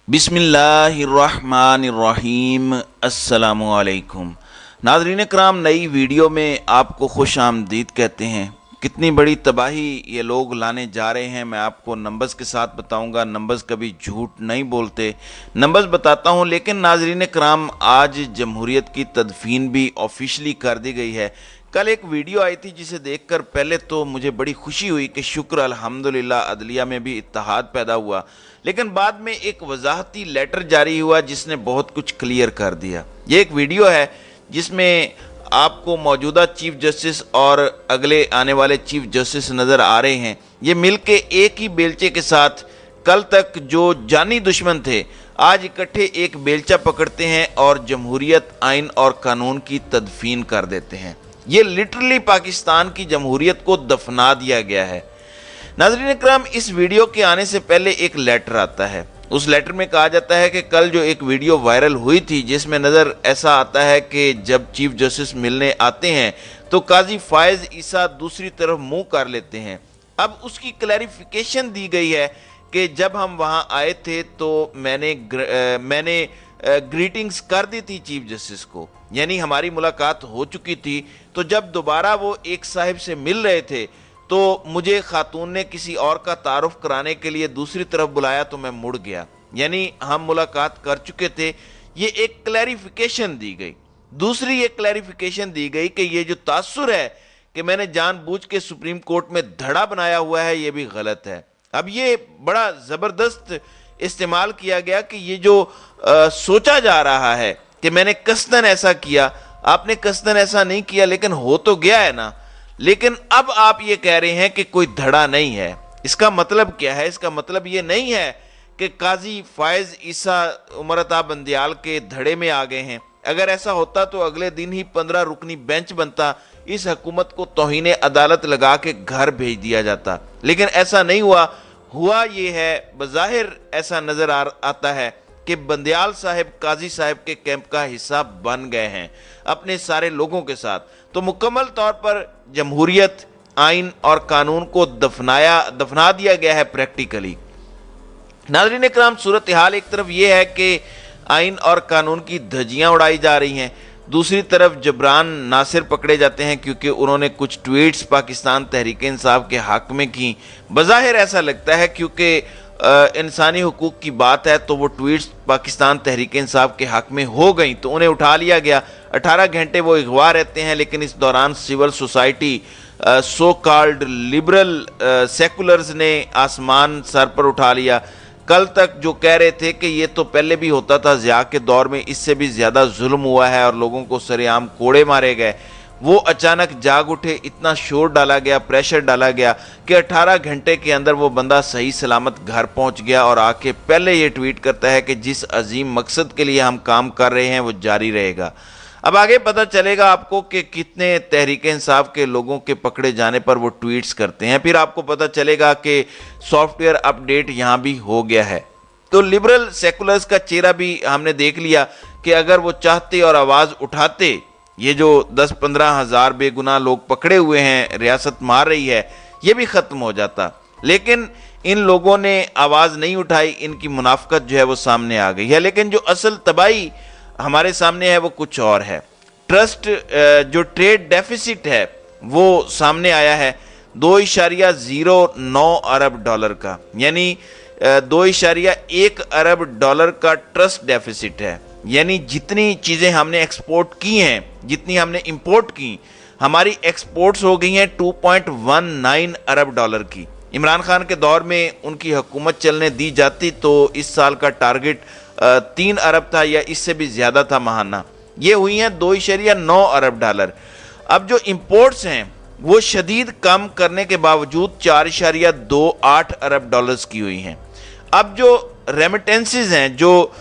बिस्मिल्लाहिर्रहमानिर्रहीम। अस्सलामुअलैकुम। नाज़रीन कराम, नई वीडियो में आपको खुश आमदीद कहते हैं। कितनी बड़ी तबाही ये लोग लाने जा रहे हैं, मैं आपको नंबर्स के साथ बताऊंगा। नंबर्स कभी झूठ नहीं बोलते, नंबर्स बताता हूं। लेकिन नाज़रीन कराम, आज जमहूरियत की तदफीन भी ऑफिशियली कर दी गई है। कल एक वीडियो आई थी जिसे देखकर पहले तो मुझे बड़ी खुशी हुई कि शुक्र अल्हम्दुलिल्लाह अदलिया में भी इत्तेहाद पैदा हुआ, लेकिन बाद में एक वजाहती लेटर जारी हुआ जिसने बहुत कुछ क्लियर कर दिया। ये एक वीडियो है जिसमें आपको मौजूदा चीफ जस्टिस और अगले आने वाले चीफ जस्टिस नज़र आ रहे हैं। ये मिलके एक ही बेलचे के साथ कल तक जो जानी दुश्मन थे, आज इकट्ठे एक बेलचा पकड़ते हैं और जमहूरियत, आइन और कानून की तदफीन कर देते हैं। ये लिटरली पाकिस्तान की जमहूरियत को दफना दिया गया है। नाज़रीन इकराम, इस वीडियो के आने से पहले एक लेटर आता है। उस लेटर में कहा जाता है कि कल जो एक वीडियो वायरल हुई थी जिसमें नज़र ऐसा आता है कि जब चीफ जस्टिस मिलने आते हैं तो काजी फायज ईसा दूसरी तरफ मुंह कर लेते हैं। अब उसकी क्लैरिफिकेशन दी गई है कि जब हम वहां आए थे तो मैंने ग्रीटिंग्स कर दी थी चीफ जस्टिस को, यानी हमारी मुलाकात हो चुकी थी। तो जब दोबारा वो एक साहिब से मिल रहे थे तो मुझे खातून ने किसी और का तारुफ कराने के लिए दूसरी तरफ बुलाया तो मैं मुड़ गया, यानी हम मुलाकात कर चुके थे। ये एक क्लैरिफिकेशन दी गई। दूसरी एक क्लैरिफिकेशन दी गई कि ये जो तासुर है कि मैंने जानबूझ के सुप्रीम कोर्ट में धड़ा बनाया हुआ है, ये भी गलत है। अब ये बड़ा ज़बरदस्त इस्तेमाल किया गया कि ये जो सोचा जा रहा है कि मैंने कसदन ऐसा किया, आपने कसदन ऐसा नहीं किया, लेकिन हो तो गया है ना। लेकिन अब आप ये कह रहे हैं कि कोई धड़ा नहीं है। इसका मतलब क्या है? इसका मतलब ये नहीं है कि काजी फायज ईसा उमरता बंदियाल के धड़े में आ गए हैं। अगर ऐसा होता तो अगले दिन ही 15 रुकनी बेंच बनता, इस हुकूमत को तौहीन अदालत लगा के घर भेज दिया जाता। लेकिन ऐसा नहीं हुआ ये है, बज़ाहिर ऐसा नजर आता है कि बंदियाल साहब काजी साहब के कैंप का हिस्सा बन गए हैं अपने सारे लोगों के साथ। तो मुकम्मल तौर पर जमहूरियत, आइन और कानून को दफना दिया गया है प्रैक्टिकली। नाज़रीन इकराम, सूरत हाल एक तरफ यह है कि आइन और कानून की धज्जियां उड़ाई जा रही हैं, दूसरी तरफ जबरान नासिर पकड़े जाते हैं क्योंकि उन्होंने कुछ ट्वीट्स पाकिस्तान तहरीक इंसाफ के हक में की। बज़ाहिर ऐसा लगता है क्योंकि इंसानी हुकूक की बात है तो वो ट्वीट्स पाकिस्तान तहरीक इंसाफ के हक में हो गई तो उन्हें उठा लिया गया। 18 घंटे वो अगवा रहते हैं, लेकिन इस दौरान civil society, so called liberal seculars ने आसमान सर पर उठा लिया। कल तक जो कह रहे थे कि ये तो पहले भी होता था, ज़िया के दौर में इससे भी ज़्यादा जुल्म हुआ है और लोगों को सरेआम कोड़े मारे गए, वो अचानक जाग उठे। इतना शोर डाला गया, प्रेशर डाला गया कि 18 घंटे के अंदर वो बंदा सही सलामत घर पहुंच गया और आके पहले ये ट्वीट करता है कि जिस अजीम मकसद के लिए हम काम कर रहे हैं वो जारी रहेगा। अब आगे पता चलेगा आपको कि कितने तहरीक इंसाफ के लोगों के पकड़े जाने पर वो ट्वीट्स करते हैं। फिर आपको पता चलेगा कि सॉफ्टवेयर अपडेट यहाँ भी हो गया है। तो लिबरल सेकुलर्स का चेहरा भी हमने देख लिया कि अगर वो चाहते और आवाज़ उठाते, ये जो 10-15 हज़ार बेगुनाह लोग पकड़े हुए हैं, रियासत मार रही है, ये भी ख़त्म हो जाता। लेकिन इन लोगों ने आवाज़ नहीं उठाई, इनकी मुनाफकत जो है वो सामने आ गई है। लेकिन जो असल तबाही हमारे सामने है वो कुछ और है। ट्रस्ट जो ट्रेड डेफिसिट है वो सामने आया है 2.09 अरब डॉलर का, यानी 2.1 अरब डॉलर का ट्रस्ट डेफिसिट है। यानी जितनी चीज़ें हमने एक्सपोर्ट की हैं, जितनी हमने इंपोर्ट की, हमारी एक्सपोर्ट्स हो गई हैं 2.19 अरब डॉलर की। इमरान खान के दौर में उनकी हुकूमत चलने दी जाती तो इस साल का टारगेट 3 अरब था या इससे भी ज़्यादा था महाना। ये हुई हैं 2.9 अरब डॉलर। अब जो इंपोर्ट्स हैं वो शदीद कम करने के बावजूद 4.28 अरब डॉलर्स की हुई हैं। अब जो रेमिटेंसेस हैं, जो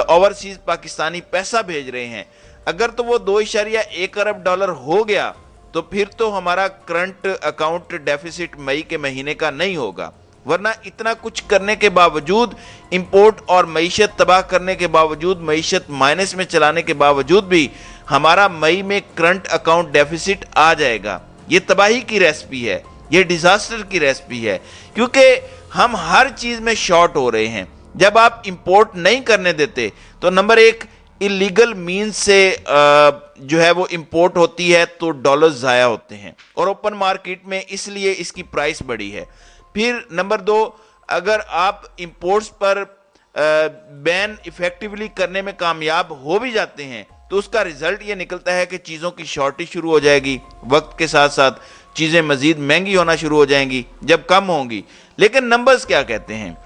ओवरसीज पाकिस्तानी पैसा भेज रहे हैं, अगर तो वो 2.1 अरब डॉलर हो गया तो फिर तो हमारा करंट अकाउंट डेफिसिट मई के महीने का नहीं होगा। वरना इतना कुछ करने के बावजूद, इंपोर्ट और मईशत तबाह करने के बावजूद, मईशत माइनस में चलाने के बावजूद भी हमारा मई में करंट अकाउंट डेफिसिट आ जाएगा। ये तबाही की रेसिपी है, ये डिजास्टर की रेसिपी है, क्योंकि हम हर चीज में शॉर्ट हो रहे हैं। जब आप इंपोर्ट नहीं करने देते तो नंबर एक इलीगल मीन से जो है वो इंपोर्ट होती है तो डॉलर्स ज़ाया होते हैं और ओपन मार्केट में इसलिए इसकी प्राइस बढ़ी है। फिर नंबर दो, अगर आप इंपोर्ट्स पर बैन इफेक्टिवली करने में कामयाब हो भी जाते हैं तो उसका रिजल्ट ये निकलता है कि चीज़ों की शॉर्टेज शुरू हो जाएगी, वक्त के साथ साथ चीज़ें मज़ीद महंगी होना शुरू हो जाएंगी जब कम होंगी। लेकिन नंबर्स क्या कहते हैं?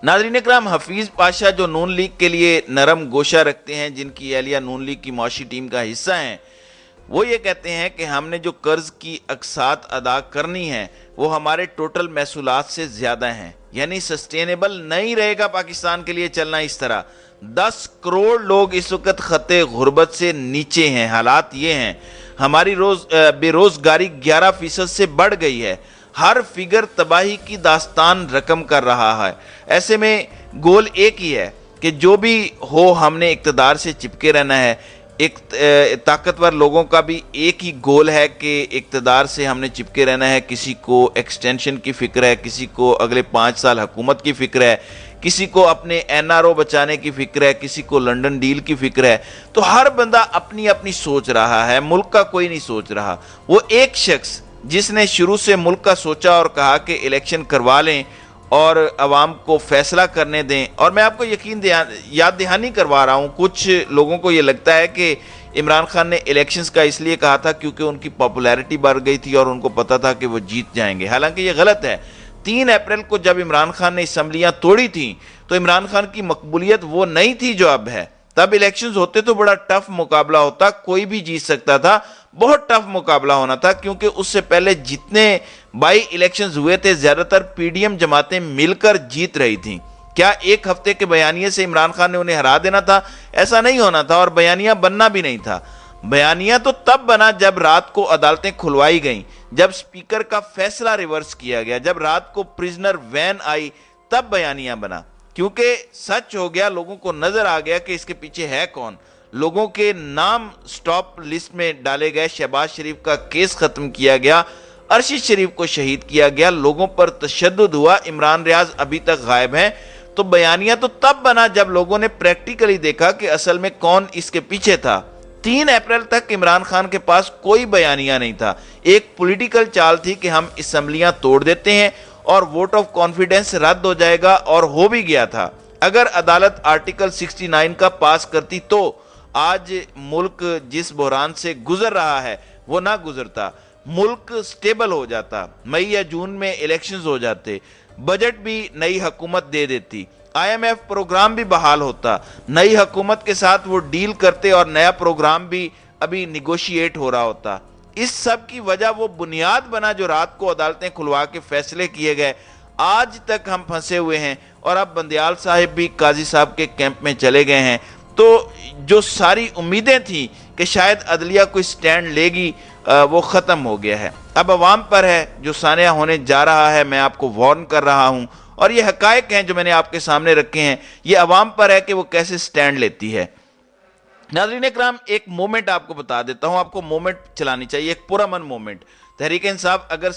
नाज़रीन इकराम, हफीज़ पाशा जो नून लीग के लिए नरम गोशा रखते हैं, जिनकी एहलिया नून लीग की मौशी टीम का हिस्सा हैं, वो ये कहते हैं कि हमने जो कर्ज की अकसात अदा करनी है वो हमारे टोटल महसूलात से ज़्यादा हैं, यानी सस्टेनेबल नहीं रहेगा पाकिस्तान के लिए चलना इस तरह। 10 करोड़ लोग इस वक्त खते गुर्बत से नीचे हैं। हालात ये हैं, हमारी बेरोज़गारी 11% से बढ़ गई है। हर फिगर तबाही की दास्तान रकम कर रहा है। ऐसे में गोल एक ही है कि जो भी हो हमने इक़्तिदार से चिपके रहना है। एक ताकतवर लोगों का भी एक ही गोल है कि इक़्तिदार से हमने चिपके रहना है। किसी को एक्सटेंशन की फ़िक्र है, किसी को अगले 5 साल हुकूमत की फ़िक्र है, किसी को अपने NRO बचाने की फ़िक्र है, किसी को लंदन डील की फ़िक्र है। तो हर बंदा अपनी अपनी सोच रहा है, मुल्क का कोई नहीं सोच रहा। वो एक शख्स जिसने शुरू से मुल्क का सोचा और कहा कि इलेक्शन करवा लें और अवाम को फैसला करने दें। और मैं आपको याद दहानी करवा रहा हूँ, कुछ लोगों को ये लगता है कि इमरान खान ने इलेक्शंस का इसलिए कहा था क्योंकि उनकी पॉपुलैरिटी बढ़ गई थी और उनको पता था कि वो जीत जाएंगे। हालांकि ये गलत है। 3 अप्रैल को जब इमरान खान ने असम्बलियाँ तोड़ी थी तो इमरान खान की मकबूलियत वो नहीं थी जो अब है। तब इलेक्शंस होते तो बड़ा टफ मुकाबला होता, कोई भी जीत सकता था, बहुत टफ मुकाबला होना था, क्योंकि उससे पहले जितने बाई इलेक्शंस हुए थे ज़्यादातर PDM जमातें मिलकर जीत रही थीं। क्या एक हफ्ते के बयानिए से इमरान खान ने उन्हें हरा देना था? ऐसा नहीं होना था और बयानिया बनना भी नहीं था। बयानिया तो तब बना जब रात को अदालतें खुलवाई गईं, जब स्पीकर का फैसला रिवर्स किया गया, जब रात को प्रिजनर वैन आई, तब बयानिया बना, क्योंकि सच हो गया, लोगों को नजर आ गया कि इसके पीछे है कौन। लोगों के नाम स्टॉप लिस्ट में डाले गए, शहबाज शरीफ का केस खत्म किया गया, अरशद शरीफ को शहीद किया गया, लोगों पर तशद्दुद हुआ, इमरान रियाज अभी तक गायब हैं। तो बयानिया तो तब बना जब लोगों ने प्रैक्टिकली देखा कि असल में कौन इसके पीछे था। 3 अप्रैल तक इमरान खान के पास कोई बयानिया नहीं था। एक पॉलिटिकल चाल थी कि हम असम्बलियां तोड़ देते हैं और वोट ऑफ कॉन्फिडेंस रद्द हो जाएगा, और हो भी गया था। अगर अदालत आर्टिकल 69 का पास करती तो आज मुल्क जिस बहरान से गुजर रहा है वो ना गुजरता, मुल्क स्टेबल हो जाता, मई या जून में इलेक्शंस हो जाते, बजट भी नई हुकूमत दे देती, IMF प्रोग्राम भी बहाल होता, नई हुकूमत के साथ वो डील करते और नया प्रोग्राम भी अभी निगोशिएट हो रहा होता। इस सब की वजह वो बुनियाद बना जो रात को अदालतें खुलवा के फैसले किए गए। आज तक हम फंसे हुए हैं और अब बंदियाल साहिब भी काजी साहब के कैंप में चले गए हैं। तो जो सारी उम्मीदें थी कि शायद अदलिया कोई स्टैंड लेगी, वो ख़त्म हो गया है। अब अवाम पर है जो सानिया होने जा रहा है। मैं आपको वार्न कर रहा हूँ और ये हकायक हैं जो मैंने आपके सामने रखे हैं। ये अवाम पर है कि वो कैसे स्टैंड लेती है। नाज़रीन इकराम, एक मोमेंट आपको बता देता हूं, आपको मोमेंट चलानी चाहिए, एक पुरअमन मोमेंट। तहरीक इंसाफ अगर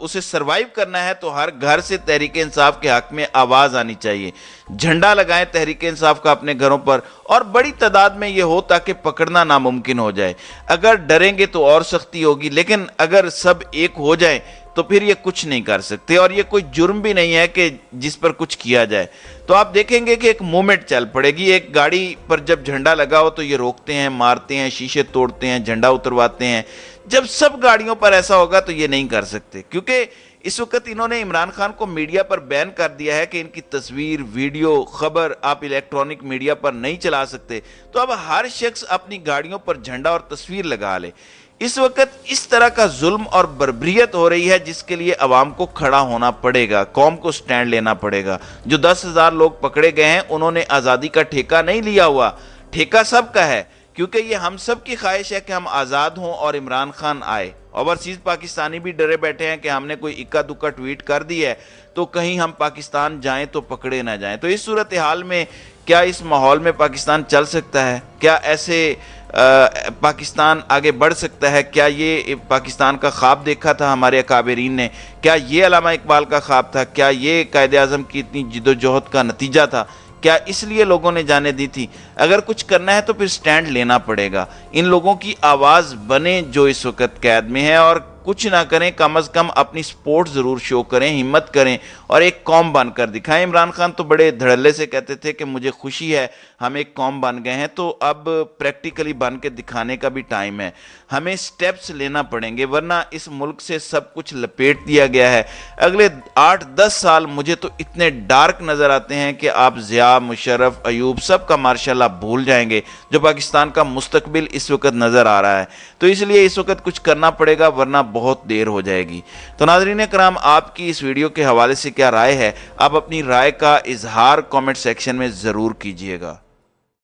उसे सरवाइव करना है तो हर घर से तहरीक इंसाफ के हक में आवाज़ आनी चाहिए। झंडा लगाएं तहरीक इंसाफ का अपने घरों पर, और बड़ी तादाद में ये हो ताकि पकड़ना नामुमकिन हो जाए। अगर डरेंगे तो और सख्ती होगी, लेकिन अगर सब एक हो जाए तो फिर ये कुछ नहीं कर सकते, और ये कोई जुर्म भी नहीं है कि जिस पर कुछ किया जाए। तो आप देखेंगे कि एक मूवमेंट चल पड़ेगी। एक गाड़ी पर जब झंडा लगा हो तो ये रोकते हैं, मारते हैं, शीशे तोड़ते हैं, झंडा उतरवाते हैं। जब सब गाड़ियों पर ऐसा होगा तो ये नहीं कर सकते, क्योंकि इस वक्त इन्होंने इमरान खान को मीडिया पर बैन कर दिया है कि इनकी तस्वीर, वीडियो, खबर आप इलेक्ट्रॉनिक मीडिया पर नहीं चला सकते। तो अब हर शख्स अपनी गाड़ियों पर झंडा और तस्वीर लगा ले। इस वक्त इस तरह का जुल्म और बर्बरियत हो रही है जिसके लिए अवाम को खड़ा होना पड़ेगा, कौम को स्टैंड लेना पड़ेगा। जो 10,000 लोग पकड़े गए हैं उन्होंने आज़ादी का ठेका नहीं लिया हुआ, ठेका सबका है, क्योंकि ये हम सब की ख्वाहिश है कि हम आज़ाद हों और इमरान खान आए। ओवरसीज़ पाकिस्तानी भी डरे बैठे हैं कि हमने कोई इक्का दुक्का ट्वीट कर दी है तो कहीं हम पाकिस्तान जाएं तो पकड़े ना जाएं। तो इस सूरत हाल में क्या इस माहौल में पाकिस्तान चल सकता है? क्या ऐसे پاکستان آگے بڑھ سکتا ہے؟ کیا یہ پاکستان کا خواب دیکھا تھا ہمارے اکابرین نے؟ کیا یہ علامہ اقبال کا خواب تھا؟ کیا یہ قائد اعظم کی اتنی جد و جہد کا نتیجہ تھا؟ کیا اس لیے لوگوں نے جانے دی تھی؟ اگر کچھ کرنا ہے تو پھر سٹینڈ لینا پڑے گا، ان لوگوں کی آواز بنے جو اس وقت قید میں ہے، اور کچھ نہ کریں، کم از کم اپنی سپورٹ ضرور شو کریں، ہمت کریں اور ایک قوم بن کر دکھائیں۔ عمران خان تو بڑے دھڑلے سے کہتے تھے کہ مجھے خوشی ہے ہم ایک قوم بن گئے ہیں، تو اب پریکٹیکلی بن کے دکھانے کا بھی ٹائم ہے، ہمیں سٹیپس لینا پڑیں گے، ورنہ اس ملک سے سب کچھ لپیٹ دیا گیا ہے۔ اگلے 8-10 سال مجھے تو اتنے ڈارک نظر آتے ہیں کہ آپ ضیاء، مشرف، ایوب سب کا ماشاءاللہ بھول جائیں گے، جو پاکستان کا مستقبل اس وقت نظر آ رہا ہے۔ تو اس لیے اس وقت کچھ کرنا پڑے گا، ورنہ بہت دیر ہو جائے گی۔ تو ناظرین کرام، آپ کی اس ویڈیو کے حوالے سے کیا رائے ہے؟ آپ اپنی رائے کا اظہار کامنٹ سیکشن میں ضرور کیجئے گا۔